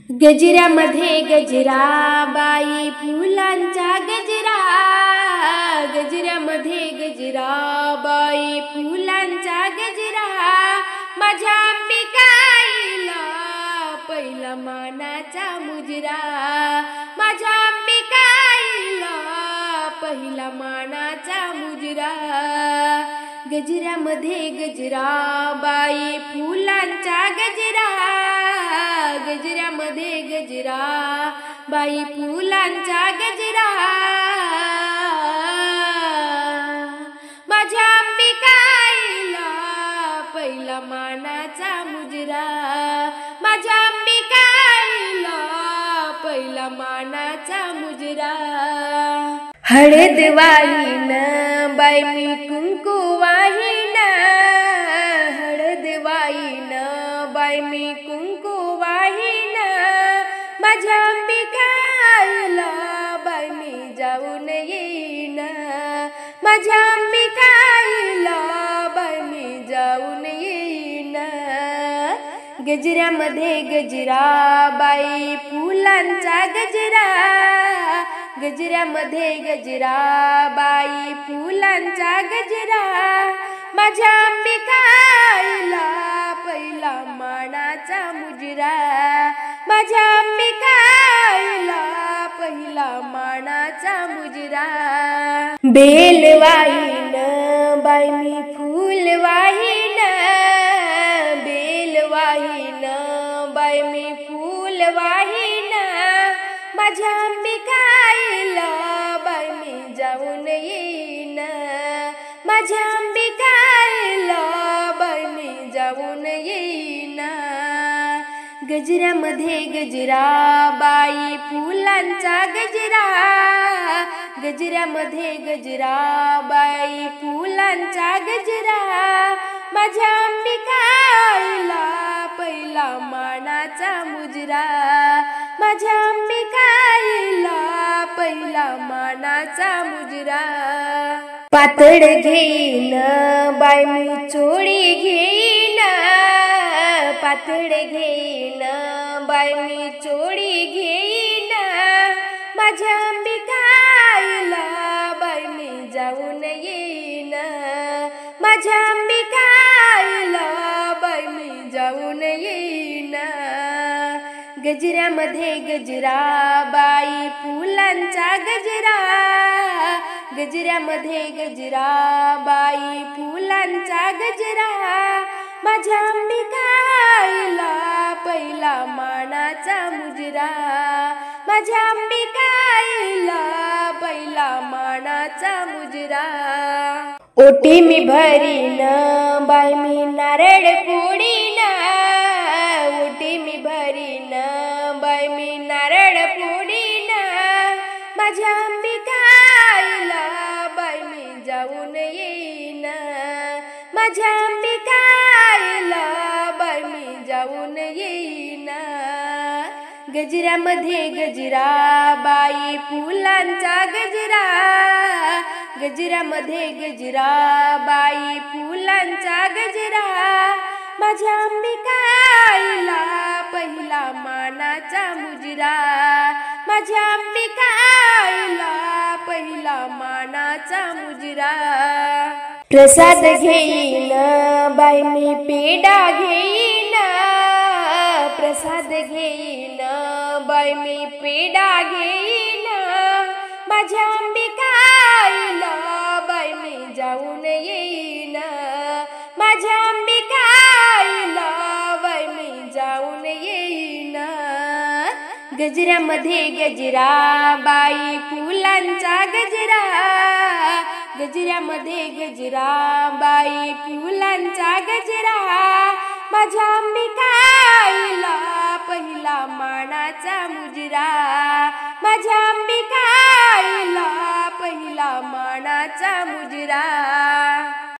गजऱ्यामध्ये गजरा बाई फुलांचा गजरा, गजऱ्यामध्ये गजरा बाई फुलांचा गजरा, माझ्या अंबिकाईला पहिला मानाचा मुजरा, माझ्या अंबिकाईला पहिला मानाचा मुजरा। गजऱ्यामध्ये गजरा बाई फुलांचा गजरा, गजऱ्यामध्ये गजरा बाई फुलांचा गजरा, माझ्या अंबिकाईला पहिला मानाचा मुजरा, माझ्या अंबिकाईला पहिला मानाचा मुजरा। हळद वाहीन बाई मी कुंकू वाहीन, हळद वाहीन बाई मी कुंकू वाहीन, माझ्या अंबिकाईला बाई मी जाऊन येईन, माझ्या अंबिकाईला बाई मी जाऊन येईन। गजऱ्यामध्ये गजरा बाई फुलांचा गजरा, गजऱ्यामध्ये गजरा बाई फुलांचा गजरा, माझ्या अंबिकाईला पहिला मानाचा मुजरा, माझ्या अंबिकाईला पहिला मानाचा मुजरा। बेल वाहीन बाई मी फूल वाहीन, बेल वाहीन बाई मी फूल वाहीन, माझ्या अंबिकाईला बाई मी जाऊन येईन, माझ्या अंबिकाईला बाई मी जाऊन येईन। गजऱ्यामध्ये गजरा बाई फुलांचा गजरा, गजऱ्यामध्ये गजरा बाई फुलांचा गजरा, माझ्या अंबिकाईला पहिला मानाचा मुजरा, माझ्या अंबिकाईला पहिला मानाचा मुजरा। पातळ घेईन बाई मी चोळी घेईन, पातळ घेईन बाई मी चोळी घेईन, माझ्या अंबिकाईला बाई मी जाऊन येईन, माझ्या अंबिकाईला बाई मी जाऊन येईन। गजऱ्यामध्ये गजरा बाई फुलांचा गजरा, गजऱ्यामध्ये गजरा बाई फुलांचा गजरा, माझ्या अंबिकाईला पहिला मानाचा मुजरा, माझ्या अंबिकाईला पहिला मानाचा मुजरा। ओटी मी भरीन बाई मी नारळ फोडीन, ओटी मी भरीन बाई मी नारळ फोडीन, माझ्या अंबिकाईला बाई मी जाऊन येईन, माझ्या अंबिकाईला बाई मी जाऊन येईन। गजऱ्यामध्ये गजरा बाई फुलांचा गजरा, गजऱ्यामध्ये गजरा बाई फुलांचा गजरा, माझ्या अंबिकाईला पहिला मानाचा मुजरा, माझ्या अंबिकाईला पहिला मानाचा मुजरा। प्रसाद घेईन बाई मी पेढा घेईन, प्रसाद घेईन बाई मी पेढा घेईन, माझ्या अंबिकाईला बाई मी जाऊन येईन, माझ्या अंबिकाईला बाई मी जाऊन येईन। गजऱ्यामध्ये गजरा बाई फुलांचा गजरा, गजऱ्यामध्ये गजरा बाई फुलांचा गजरा, माझ्या अंबिकाईला पहिला मानाचा मुजरा, माझ्या